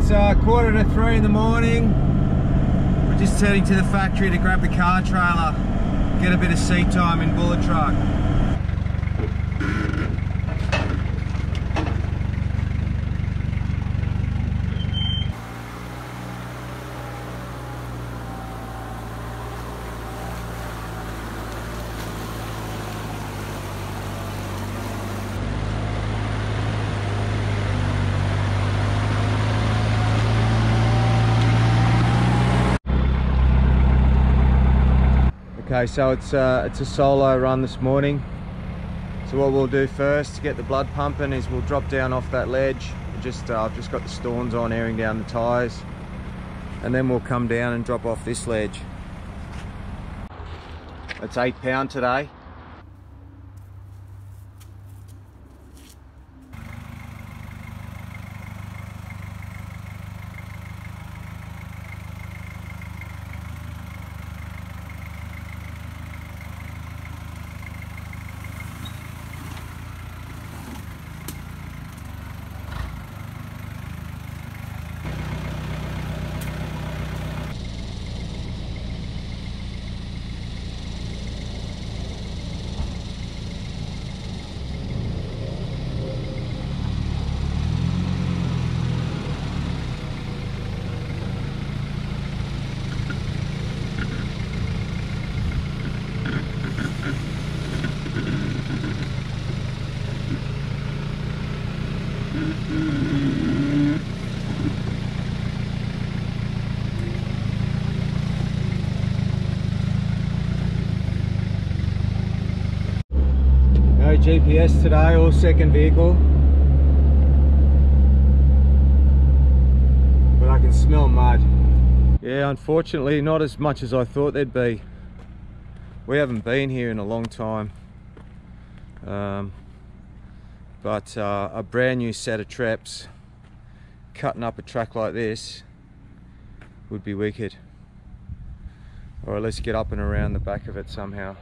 It's 2:45 in the morning. We're just heading to the factory to grab the car trailer, get a bit of seat time in bullet truck. Okay, so it's a solo run this morning. So what we'll do first to get the blood pumping is we'll drop down off that ledge. I've just got the Storms on, airing down the tyres, and then we'll come down and drop off this ledge. It's 8 pound today. No GPS today, all second vehicle. But I can smell mud. Yeah, unfortunately not as much as I thought there'd be. We haven't been here in a long time. But a brand new set of treps cutting up a track like this would be wicked. Or let's get up and around the back of it somehow.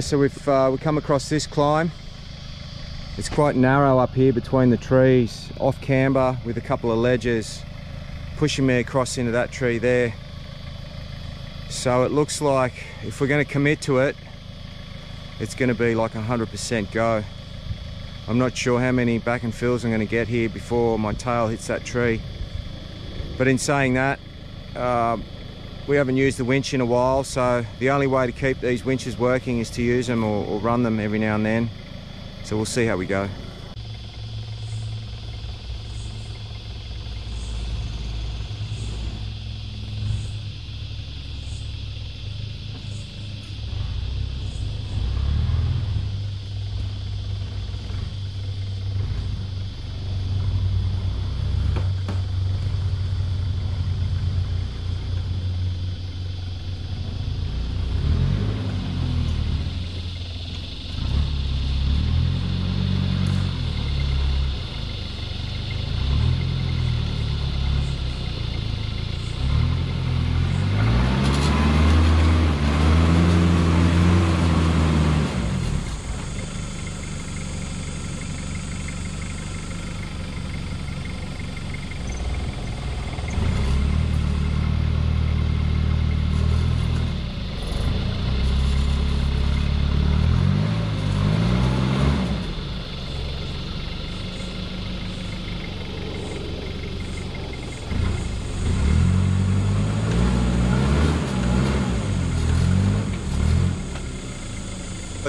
So we've come across this climb. It's quite narrow up here between the trees, off camber with a couple of ledges pushing me across into that tree there. So it looks like if we're going to commit to it, it's going to be like 100% go. I'm not sure how many back and fills I'm going to get here before my tail hits that tree. But in saying that, we haven't used the winch in a while, so the only way to keep these winches working is to use them or run them every now and then. So we'll see how we go.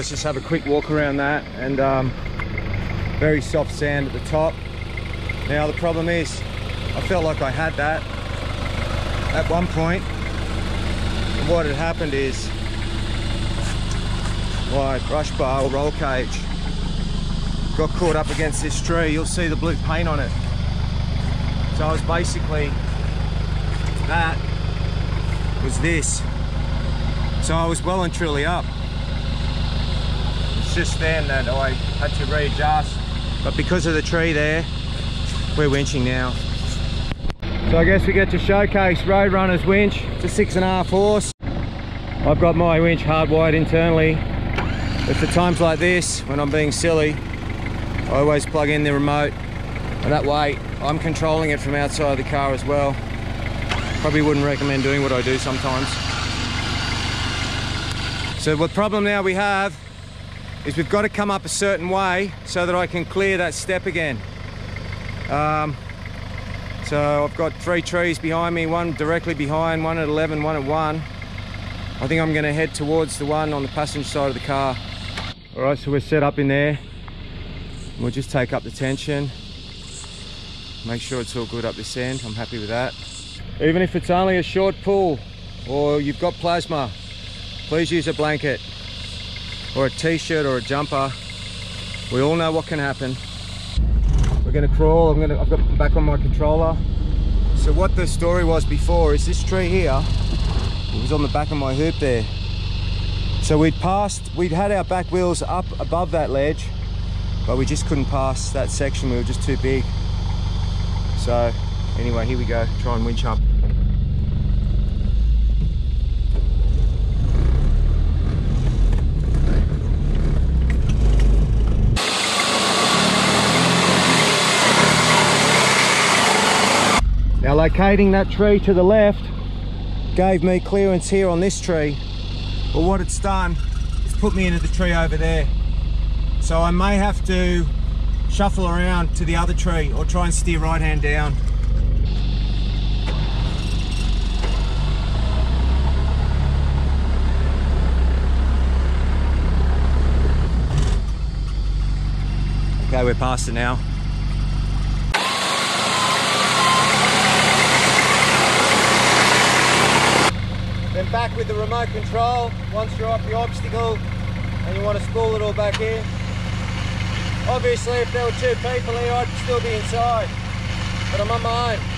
let's just have a quick walk around that. And very soft sand at the top. Now the problem is, I felt like I had that at one point. And what had happened is my brush bar or roll cage got caught up against this tree. You'll see the blue paint on it. So I was basically, that was this. So I was well and truly up. It's just then that I had to readjust. But because of the tree there, we're winching now. So I guess we get to showcase Roadrunner's winch. It's a 6.5 horse. I've got my winch hardwired internally. But for times like this, when I'm being silly, I always plug in the remote. And that way, I'm controlling it from outside the car as well. Probably wouldn't recommend doing what I do sometimes. So the problem now we have is we've got to come up a certain way so that I can clear that step again. So I've got 3 trees behind me, one directly behind, one at 11, one at 1. I think I'm going to head towards the one on the passenger side of the car. All right, so we're set up in there. We'll just take up the tension. Make sure it's all good up this end. I'm happy with that. Even if it's only a short pull or you've got plasma, please use a blanket or a t-shirt or a jumper. We all know what can happen. We're gonna crawl. I've got them back on my controller. So what the story was before is this tree here, it was on the back of my hoop there. So we'd had our back wheels up above that ledge, but we just couldn't pass that section. We were just too big. So anyway, here we go, try and winch up. Now locating that tree to the left gave me clearance here on this tree, but what it's done is put me into the tree over there. So I may have to shuffle around to the other tree or try and steer right hand down. Okay, we're past it now. Then back with the remote control once you're up the obstacle and you want to spool it all back in. Obviously if there were 2 people here I'd still be inside, but I'm on my own.